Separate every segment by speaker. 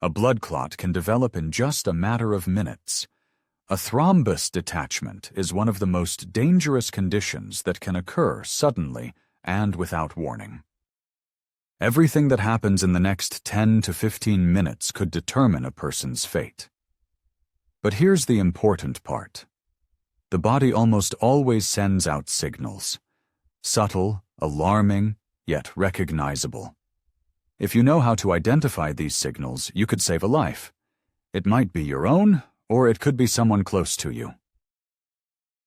Speaker 1: A blood clot can develop in just a matter of minutes. A thrombus detachment is one of the most dangerous conditions that can occur suddenly and without warning. Everything that happens in the next 10 to 15 minutes could determine a person's fate. But here's the important part. The body almost always sends out signals. Subtle, alarming, yet recognizable. If you know how to identify these signals, you could save a life. It might be your own, or it could be someone close to you.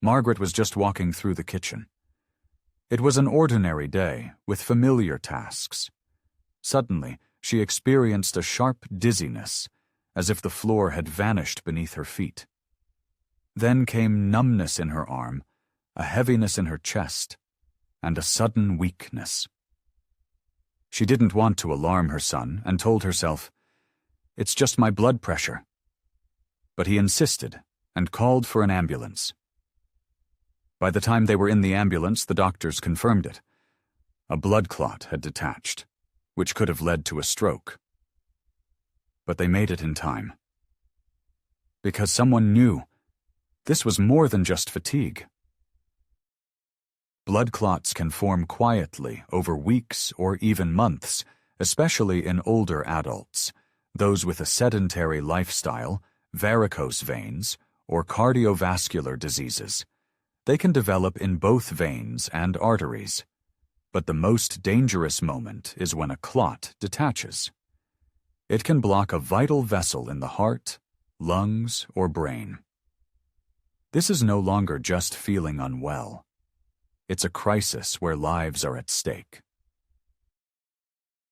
Speaker 1: Margaret was just walking through the kitchen. It was an ordinary day, with familiar tasks. Suddenly, she experienced a sharp dizziness, as if the floor had vanished beneath her feet. Then came numbness in her arm, a heaviness in her chest, and a sudden weakness. She didn't want to alarm her son and told herself, "It's just my blood pressure." But he insisted and called for an ambulance. By the time they were in the ambulance, the doctors confirmed it. A blood clot had detached, which could have led to a stroke. But they made it in time. Because someone knew this was more than just fatigue. Blood clots can form quietly over weeks or even months, especially in older adults, those with a sedentary lifestyle, varicose veins, or cardiovascular diseases. They can develop in both veins and arteries. But the most dangerous moment is when a clot detaches. It can block a vital vessel in the heart, lungs, or brain. This is no longer just feeling unwell. It's a crisis where lives are at stake.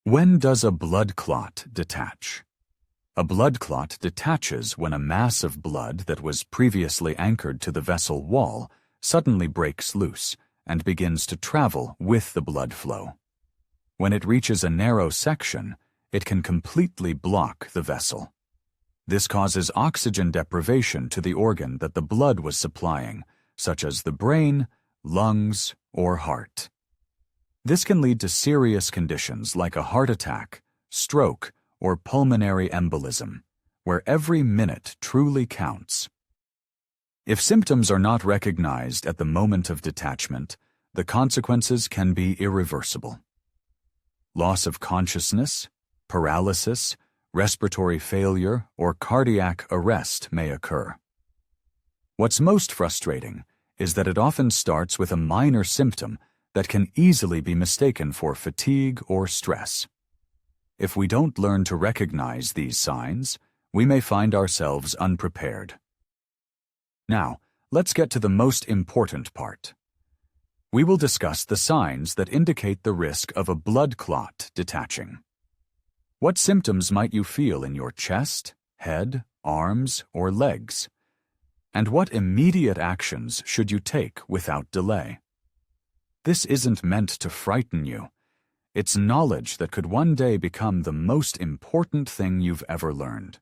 Speaker 1: When does a blood clot detach? A blood clot detaches when a mass of blood that was previously anchored to the vessel wall suddenly breaks loose and begins to travel with the blood flow. When it reaches a narrow section, it can completely block the vessel. This causes oxygen deprivation to the organ that the blood was supplying, such as the brain, lungs, or heart. This can lead to serious conditions like a heart attack, stroke, or pulmonary embolism, where every minute truly counts. If symptoms are not recognized at the moment of detachment, the consequences can be irreversible. Loss of consciousness, paralysis, respiratory failure, or cardiac arrest may occur. What's most frustrating is that it often starts with a minor symptom that can easily be mistaken for fatigue or stress. If we don't learn to recognize these signs, we may find ourselves unprepared. Now, let's get to the most important part. We will discuss the signs that indicate the risk of a blood clot detaching. What symptoms might you feel in your chest, head, arms, or legs? And what immediate actions should you take without delay? This isn't meant to frighten you. It's knowledge that could one day become the most important thing you've ever learned.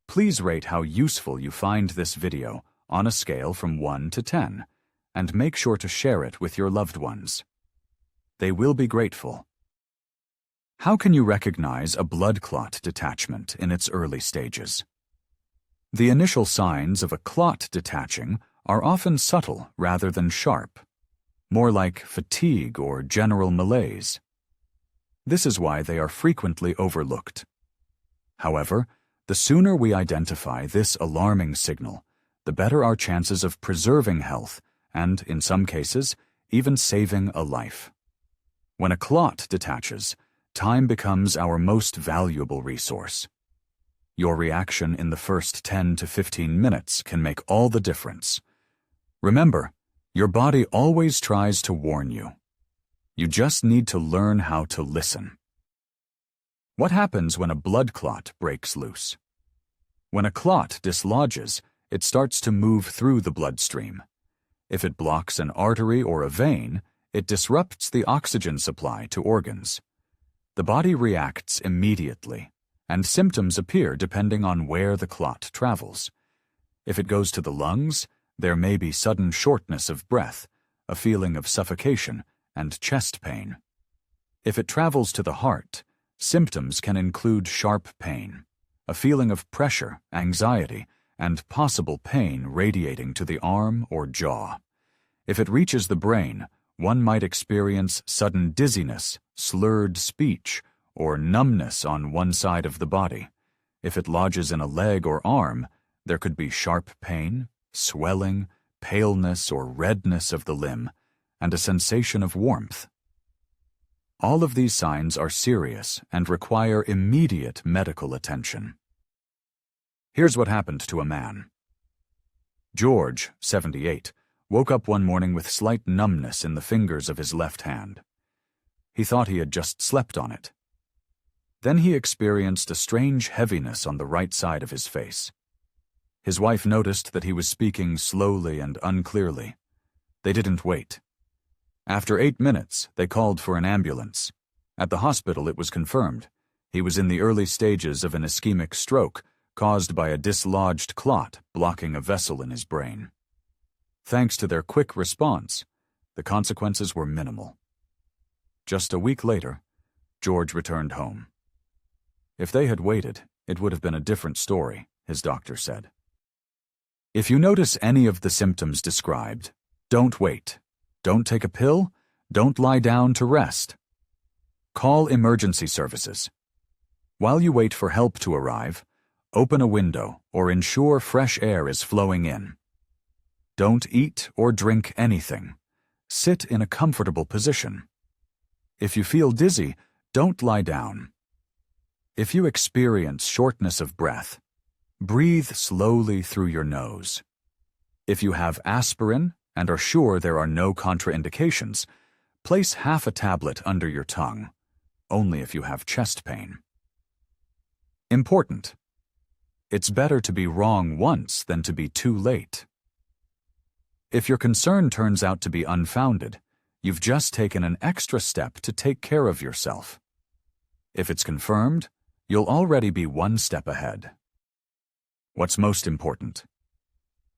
Speaker 1: Please rate how useful you find this video on a scale from 1 to 10, and make sure to share it with your loved ones. They will be grateful. How can you recognize a blood clot detachment in its early stages? The initial signs of a clot detaching are often subtle rather than sharp, more like fatigue or general malaise. This is why they are frequently overlooked. However, the sooner we identify this alarming signal, the better our chances of preserving health and, in some cases, even saving a life. When a clot detaches, time becomes our most valuable resource. Your reaction in the first 10 to 15 minutes can make all the difference. Remember, your body always tries to warn you. You just need to learn how to listen. What happens when a blood clot breaks loose? When a clot dislodges, it starts to move through the bloodstream. If it blocks an artery or a vein, it disrupts the oxygen supply to organs. The body reacts immediately, and symptoms appear depending on where the clot travels. If it goes to the lungs, there may be sudden shortness of breath, a feeling of suffocation, and chest pain. If it travels to the heart, symptoms can include sharp pain, a feeling of pressure, anxiety, and possible pain radiating to the arm or jaw. If it reaches the brain, one might experience sudden dizziness, slurred speech, or numbness on one side of the body. If it lodges in a leg or arm, there could be sharp pain, swelling, paleness or redness of the limb, and a sensation of warmth. All of these signs are serious and require immediate medical attention. Here's what happened to a man. George, 78, woke up one morning with slight numbness in the fingers of his left hand. He thought he had just slept on it. Then he experienced a strange heaviness on the right side of his face. His wife noticed that he was speaking slowly and unclearly. They didn't wait. After 8 minutes, they called for an ambulance. At the hospital, it was confirmed. He was in the early stages of an ischemic stroke caused by a dislodged clot blocking a vessel in his brain. Thanks to their quick response, the consequences were minimal. Just a week later, George returned home. If they had waited, it would have been a different story, his doctor said. If you notice any of the symptoms described, don't wait. Don't take a pill. Don't lie down to rest. Call emergency services. While you wait for help to arrive, open a window or ensure fresh air is flowing in. Don't eat or drink anything. Sit in a comfortable position. If you feel dizzy, don't lie down. If you experience shortness of breath, breathe slowly through your nose. If you have aspirin and are sure there are no contraindications, place half a tablet under your tongue, only if you have chest pain. Important. It's better to be wrong once than to be too late. If your concern turns out to be unfounded, you've just taken an extra step to take care of yourself. If it's confirmed, you'll already be one step ahead. What's most important?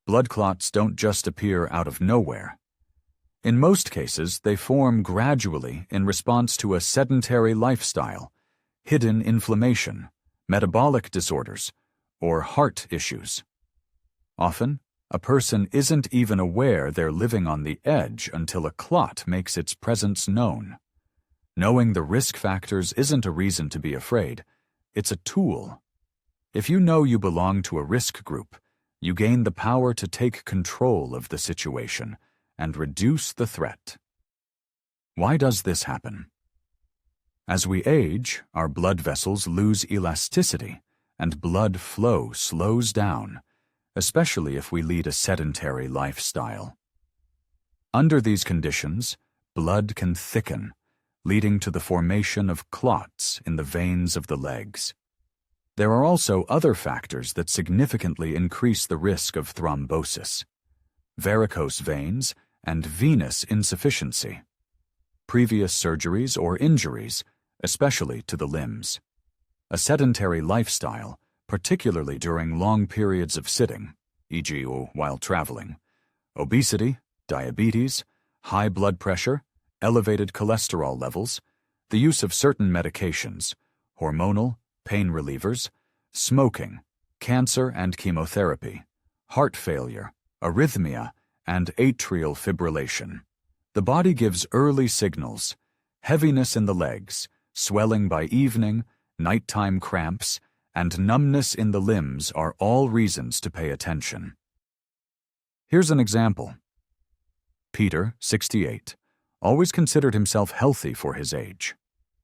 Speaker 1: Blood clots don't just appear out of nowhere. In most cases, they form gradually in response to a sedentary lifestyle, hidden inflammation, metabolic disorders, or heart issues. Often, a person isn't even aware they're living on the edge until a clot makes its presence known. Knowing the risk factors isn't a reason to be afraid. It's a tool. If you know you belong to a risk group, you gain the power to take control of the situation and reduce the threat. Why does this happen? As we age, our blood vessels lose elasticity and blood flow slows down, especially if we lead a sedentary lifestyle. Under these conditions, blood can thicken, leading to the formation of clots in the veins of the legs. There are also other factors that significantly increase the risk of thrombosis: varicose veins and venous insufficiency, previous surgeries or injuries, especially to the limbs, a sedentary lifestyle, particularly during long periods of sitting, e.g. while traveling, obesity, diabetes, high blood pressure, elevated cholesterol levels, the use of certain medications, hormonal, pain relievers, smoking, cancer and chemotherapy, heart failure, arrhythmia, and atrial fibrillation. The body gives early signals: heaviness in the legs, swelling by evening, nighttime cramps, and numbness in the limbs are all reasons to pay attention. Here's an example. Peter, 68, always considered himself healthy for his age.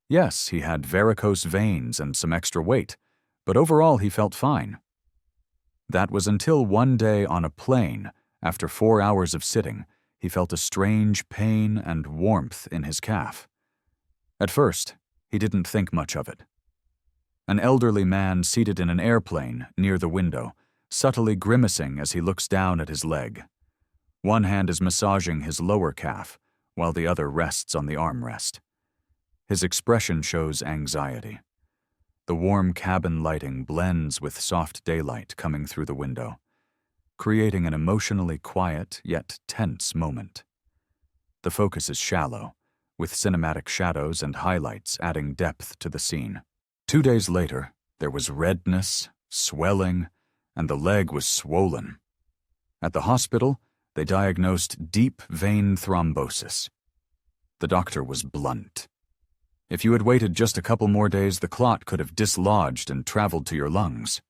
Speaker 1: Yes, he had varicose veins and some extra weight, but overall he felt fine. That was until one day on a plane, after 4 hours of sitting, he felt a strange pain and warmth in his calf. At first, he didn't think much of it. An elderly man seated in an airplane near the window, subtly grimacing as he looks down at his leg. One hand is massaging his lower calf, while the other rests on the armrest. His expression shows anxiety. The warm cabin lighting blends with soft daylight coming through the window, creating an emotionally quiet yet tense moment. The focus is shallow, with cinematic shadows and highlights adding depth to the scene. 2 days later, there was redness, swelling, and the leg was swollen. At the hospital, they diagnosed deep vein thrombosis. The doctor was blunt. If you had waited just a couple more days, the clot could have dislodged and traveled to your lungs.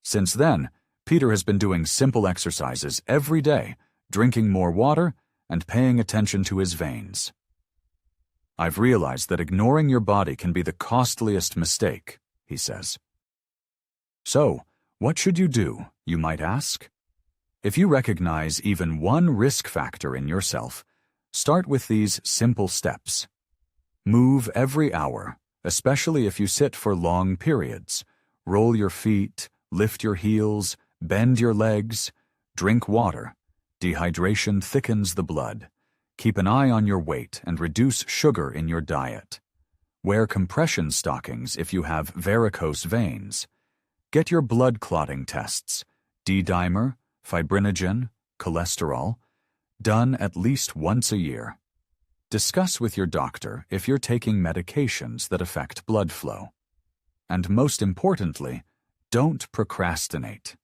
Speaker 1: Since then, Peter has been doing simple exercises every day, drinking more water, and paying attention to his veins. I've realized that ignoring your body can be the costliest mistake, he says. So, what should you do, you might ask? If you recognize even one risk factor in yourself, start with these simple steps. Move every hour, especially if you sit for long periods. Roll your feet, lift your heels, bend your legs, drink water. Dehydration thickens the blood. Keep an eye on your weight and reduce sugar in your diet. Wear compression stockings if you have varicose veins. Get your blood clotting tests, D-dimer, fibrinogen, cholesterol, done at least once a year. Discuss with your doctor if you're taking medications that affect blood flow. And most importantly, don't procrastinate.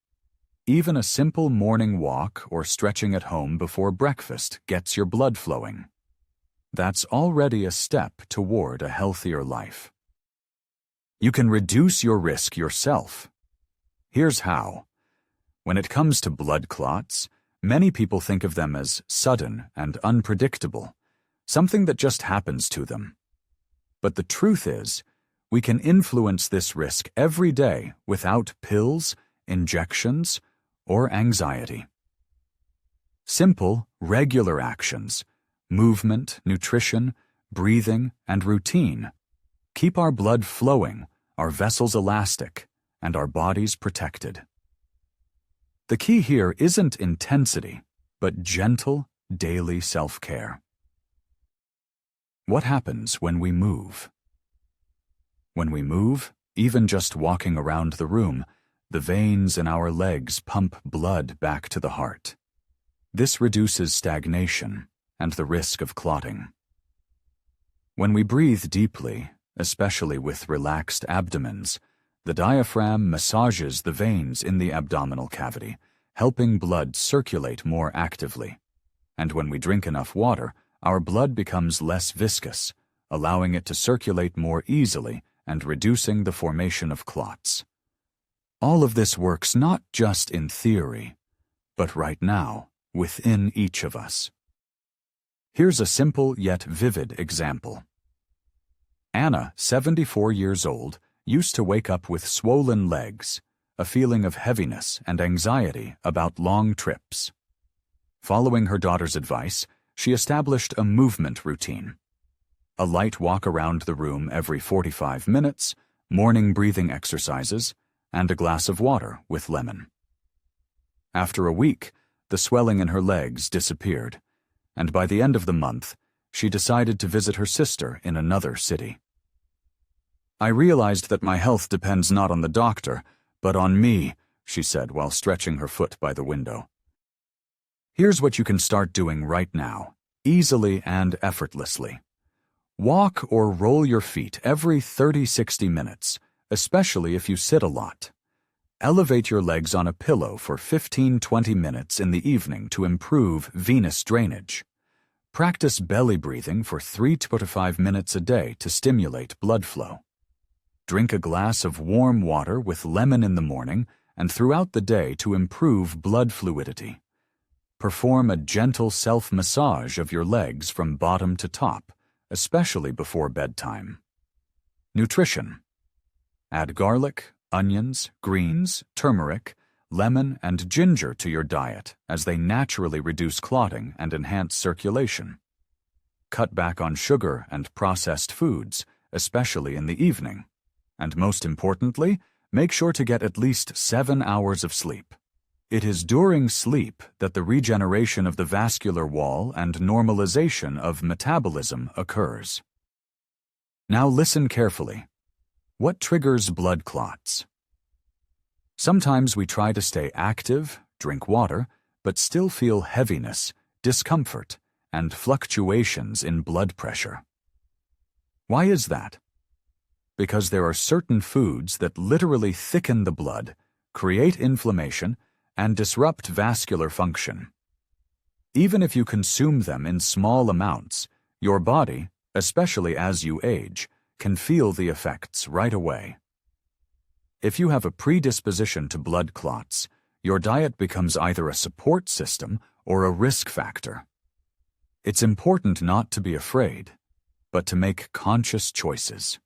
Speaker 1: Even a simple morning walk or stretching at home before breakfast gets your blood flowing. That's already a step toward a healthier life. You can reduce your risk yourself. Here's how. When it comes to blood clots, many people think of them as sudden and unpredictable, something that just happens to them. But the truth is, we can influence this risk every day without pills, injections, or anxiety. Simple, regular actions, movement, nutrition, breathing, and routine keep our blood flowing, our vessels elastic, and our bodies protected. The key here isn't intensity, but gentle, daily self-care. What happens when we move? When we move, even just walking around the room, the veins in our legs pump blood back to the heart. This reduces stagnation and the risk of clotting. When we breathe deeply, especially with relaxed abdomens, the diaphragm massages the veins in the abdominal cavity, helping blood circulate more actively. And when we drink enough water, our blood becomes less viscous, allowing it to circulate more easily and reducing the formation of clots. All of this works not just in theory, but right now, within each of us. Here's a simple yet vivid example. Anna, 74 years old, used to wake up with swollen legs, a feeling of heaviness and anxiety about long trips. Following her daughter's advice, she established a movement routine. A light walk around the room every 45 minutes, morning breathing exercises, and a glass of water with lemon. After a week, the swelling in her legs disappeared, and by the end of the month, she decided to visit her sister in another city. I realized that my health depends not on the doctor, but on me, she said while stretching her foot by the window. Here's what you can start doing right now, easily and effortlessly. Walk or roll your feet every 30-60 minutes, especially if you sit a lot. Elevate your legs on a pillow for 15-20 minutes in the evening to improve venous drainage. Practice belly breathing for 3 to 5 minutes a day to stimulate blood flow. Drink a glass of warm water with lemon in the morning and throughout the day to improve blood fluidity. Perform a gentle self-massage of your legs from bottom to top, especially before bedtime. Nutrition. Add garlic, onions, greens, turmeric, lemon, and ginger to your diet as they naturally reduce clotting and enhance circulation. Cut back on sugar and processed foods, especially in the evening. And most importantly, make sure to get at least 7 hours of sleep. It is during sleep that the regeneration of the vascular wall and normalization of metabolism occurs. Now listen carefully. What triggers blood clots? Sometimes we try to stay active, drink water, but still feel heaviness, discomfort, and fluctuations in blood pressure. Why is that? Because there are certain foods that literally thicken the blood create inflammation, and disrupt vascular function. Even if you consume them in small amounts, your body, especially as you age, can feel the effects right away. If you have a predisposition to blood clots, your diet becomes either a support system or a risk factor. It's important not to be afraid, but to make conscious choices.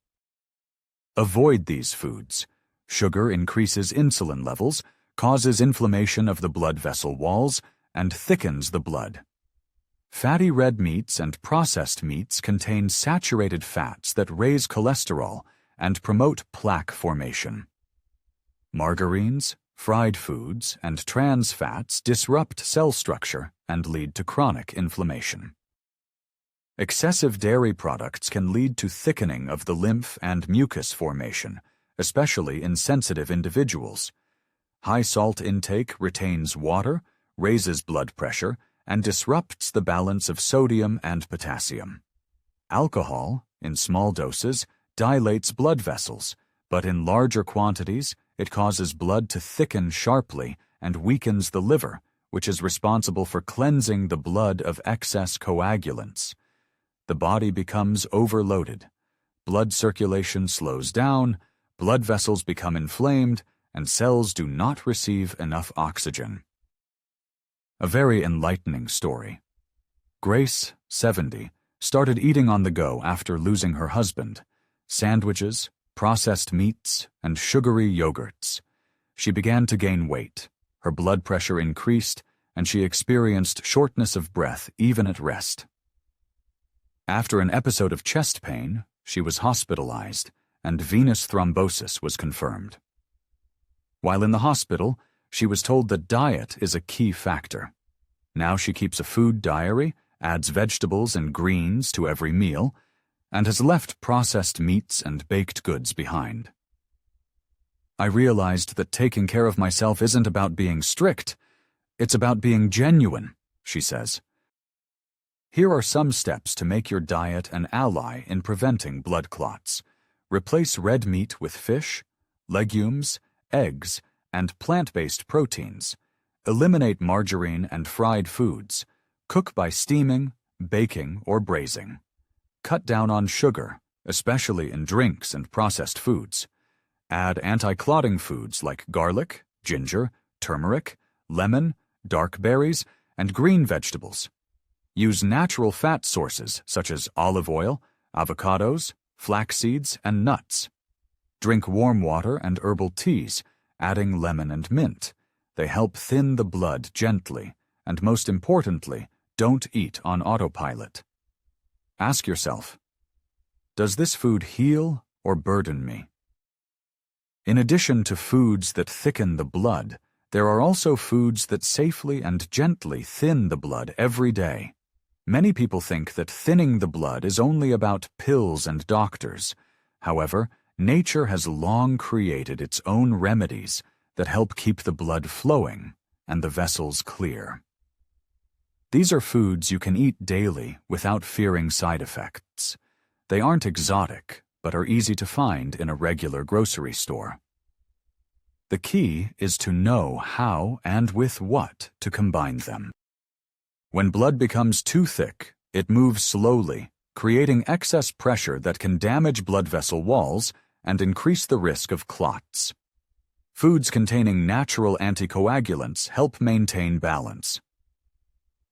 Speaker 1: Avoid these foods. Sugar increases insulin levels, causes inflammation of the blood vessel walls, and thickens the blood. Fatty red meats and processed meats contain saturated fats that raise cholesterol and promote plaque formation. Margarines, fried foods, and trans fats disrupt cell structure and lead to chronic inflammation. Excessive dairy products can lead to thickening of the lymph and mucus formation, especially in sensitive individuals. High salt intake retains water, raises blood pressure, and disrupts the balance of sodium and potassium. Alcohol, in small doses, dilates blood vessels, but in larger quantities, it causes blood to thicken sharply and weakens the liver, which is responsible for cleansing the blood of excess coagulants. The body becomes overloaded. Blood circulation slows down, blood vessels become inflamed, and cells do not receive enough oxygen. A very enlightening story. Grace, 70, started eating on the go after losing her husband. Sandwiches, processed meats, and sugary yogurts. She began to gain weight. Her blood pressure increased, and she experienced shortness of breath even at rest. After an episode of chest pain, she was hospitalized, and venous thrombosis was confirmed. While in the hospital, she was told that diet is a key factor. Now she keeps a food diary, adds vegetables and greens to every meal, and has left processed meats and baked goods behind. I realized that taking care of myself isn't about being strict, it's about being genuine, she says. Here are some steps to make your diet an ally in preventing blood clots. Replace red meat with fish, legumes, eggs, and plant-based proteins. Eliminate margarine and fried foods. Cook by steaming, baking, or braising. Cut down on sugar, especially in drinks and processed foods. Add anti-clotting foods like garlic, ginger, turmeric, lemon, dark berries, and green vegetables. Use natural fat sources such as olive oil, avocados, flax seeds, and nuts. Drink warm water and herbal teas, adding lemon and mint. They help thin the blood gently, and most importantly, don't eat on autopilot. Ask yourself, does this food heal or burden me? In addition to foods that thicken the blood, there are also foods that safely and gently thin the blood every day. Many people think that thinning the blood is only about pills and doctors. However, nature has long created its own remedies that help keep the blood flowing and the vessels clear. These are foods you can eat daily without fearing side effects. They aren't exotic, but are easy to find in a regular grocery store. The key is to know how and with what to combine them. When blood becomes too thick, it moves slowly, creating excess pressure that can damage blood vessel walls and increase the risk of clots. Foods containing natural anticoagulants help maintain balance.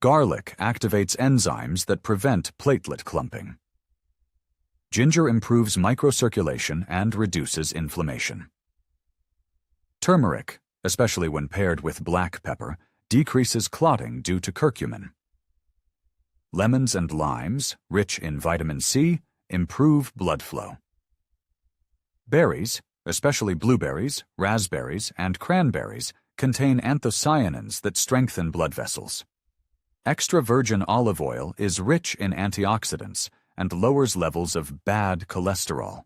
Speaker 1: Garlic activates enzymes that prevent platelet clumping. Ginger improves microcirculation and reduces inflammation. Turmeric, especially when paired with black pepper, decreases clotting due to curcumin. Lemons and limes, rich in vitamin C, improve blood flow. Berries, especially blueberries, raspberries, and cranberries, contain anthocyanins that strengthen blood vessels. Extra virgin olive oil is rich in antioxidants and lowers levels of bad cholesterol.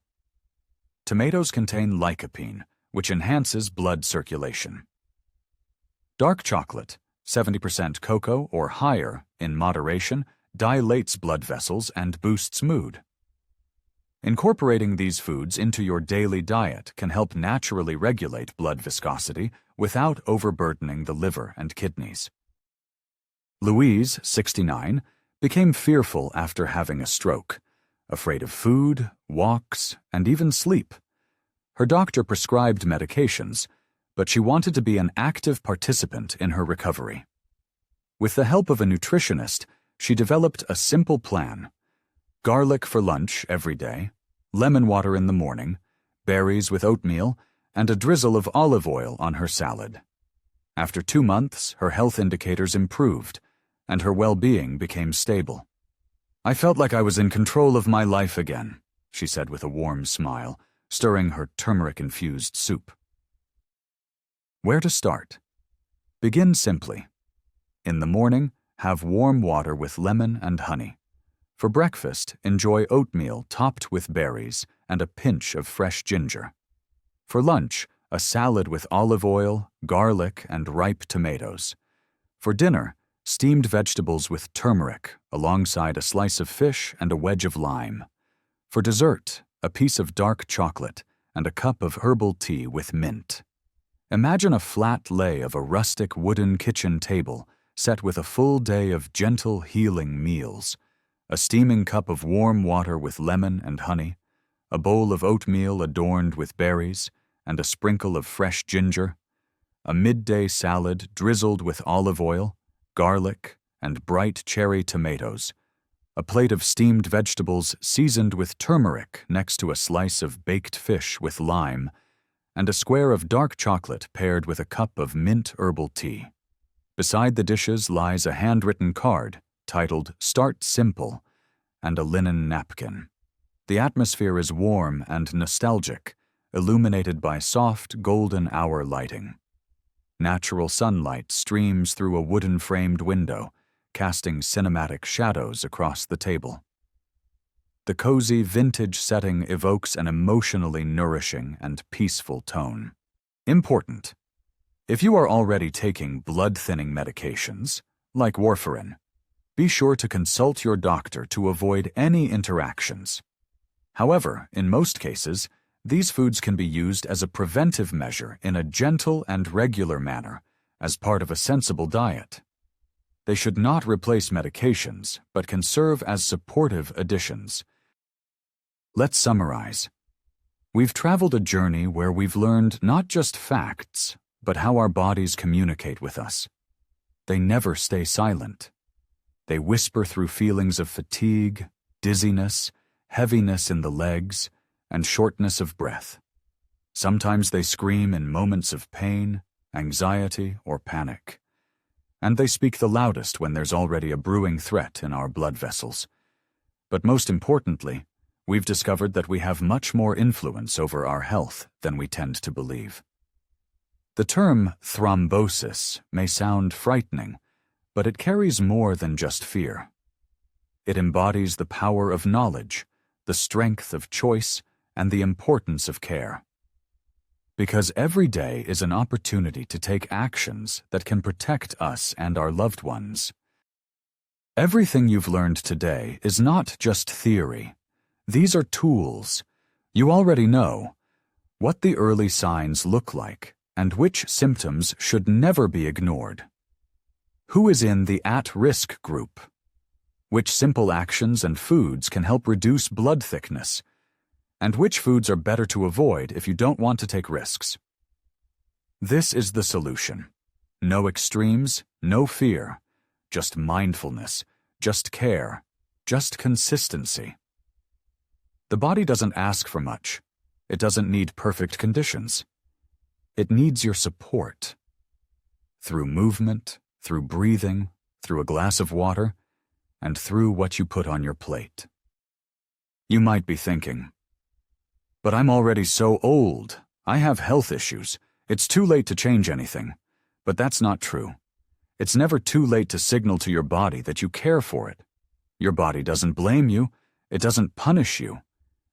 Speaker 1: Tomatoes contain lycopene, which enhances blood circulation. Dark chocolate, 70% cocoa or higher in moderation, dilates blood vessels and boosts mood. Incorporating these foods into your daily diet can help naturally regulate blood viscosity without overburdening the liver and kidneys. Louise, 69, became fearful after having a stroke, afraid of food, walks, and even sleep. Her doctor prescribed medications, but she wanted to be an active participant in her recovery. With the help of a nutritionist, she developed a simple plan: garlic for lunch every day, lemon water in the morning, berries with oatmeal, and a drizzle of olive oil on her salad. After 2 months, her health indicators improved, and her well-being became stable. "I felt like I was in control of my life again," she said with a warm smile, stirring her turmeric-infused soup. Where to start? Begin simply. In the morning, have warm water with lemon and honey. For breakfast, enjoy oatmeal topped with berries and a pinch of fresh ginger. For lunch, a salad with olive oil, garlic, and ripe tomatoes. For dinner, steamed vegetables with turmeric alongside a slice of fish and a wedge of lime. For dessert, a piece of dark chocolate and a cup of herbal tea with mint. Imagine a flat lay of a rustic wooden kitchen table set with a full day of gentle, healing meals: a steaming cup of warm water with lemon and honey, a bowl of oatmeal adorned with berries, and a sprinkle of fresh ginger, a midday salad drizzled with olive oil, garlic, and bright cherry tomatoes, a plate of steamed vegetables seasoned with turmeric next to a slice of baked fish with lime, and a square of dark chocolate paired with a cup of mint herbal tea. Beside the dishes lies a handwritten card titled "Start Simple" and a linen napkin. The atmosphere is warm and nostalgic, illuminated by soft golden hour lighting. Natural sunlight streams through a wooden-framed window, casting cinematic shadows across the table. The cozy vintage setting evokes an emotionally nourishing and peaceful tone. Important: if you are already taking blood-thinning medications, like warfarin, be sure to consult your doctor to avoid any interactions. However, in most cases, these foods can be used as a preventive measure in a gentle and regular manner, as part of a sensible diet. They should not replace medications, but can serve as supportive additions. Let's summarize. We've traveled a journey where we've learned not just facts, but how our bodies communicate with us. They never stay silent. They whisper through feelings of fatigue, dizziness, heaviness in the legs, and shortness of breath. Sometimes they scream in moments of pain, anxiety, or panic. And they speak the loudest when there's already a brewing threat in our blood vessels. But most importantly, we've discovered that we have much more influence over our health than we tend to believe. The term thrombosis may sound frightening, but it carries more than just fear. It embodies the power of knowledge, the strength of choice, and the importance of care. Because every day is an opportunity to take actions that can protect us and our loved ones. Everything you've learned today is not just theory. These are tools. You already know what the early signs look like and which symptoms should never be ignored. Who is in the at-risk group? Which simple actions and foods can help reduce blood thickness? And which foods are better to avoid if you don't want to take risks? This is the solution. No extremes, no fear. Just mindfulness, just care, just consistency. The body doesn't ask for much. It doesn't need perfect conditions. It needs your support. Through movement, through breathing, through a glass of water, and through what you put on your plate. You might be thinking, "But I'm already so old. I have health issues. It's too late to change anything." But that's not true. It's never too late to signal to your body that you care for it. Your body doesn't blame you. It doesn't punish you.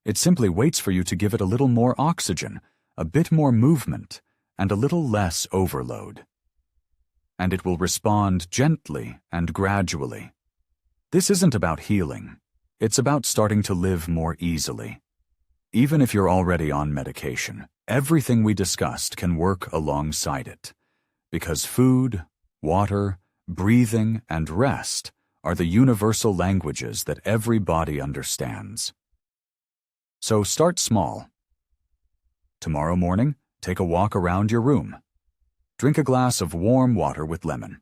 Speaker 1: It simply waits for you to give it a little more oxygen, a bit more movement, and a little less overload. And it will respond gently and gradually. This isn't about healing. It's about starting to live more easily, Even if you're already on medication, everything we discussed can work alongside it. Because food, water, breathing, and rest are the universal languages that every body understands. So start small. Tomorrow morning, take a walk around your room. Drink a glass of warm water with lemon.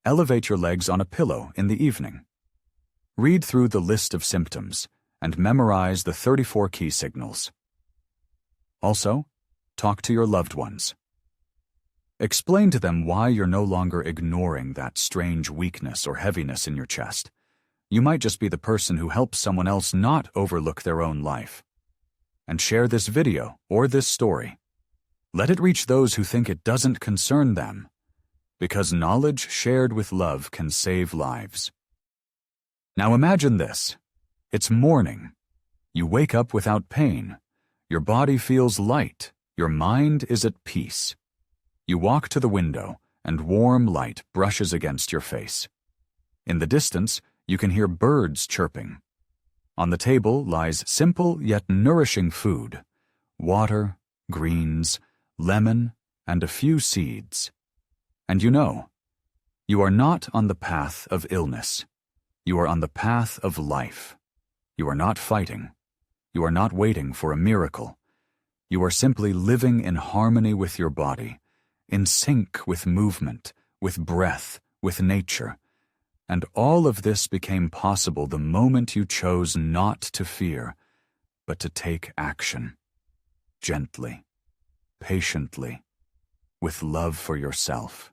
Speaker 1: Elevate your legs on a pillow in the evening. Read through the list of symptoms and memorize the 34 key signals. Also, talk to your loved ones. Explain to them why you're no longer ignoring that strange weakness or heaviness in your chest. You might just be the person who helps someone else not overlook their own life. And share this video or this story. Let it reach those who think it doesn't concern them, because knowledge shared with love can save lives. Now imagine this. It's morning. You wake up without pain. Your body feels light. Your mind is at peace. You walk to the window, and warm light brushes against your face. In the distance, you can hear birds chirping. On the table lies simple yet nourishing food: water, greens, lemon, and a few seeds. And you are not on the path of illness. You are on the path of life. You are not fighting. You are not waiting for a miracle. You are simply living in harmony with your body, in sync with movement, with breath, with nature. And all of this became possible the moment you chose not to fear, but to take action. Gently, patiently, with love for yourself.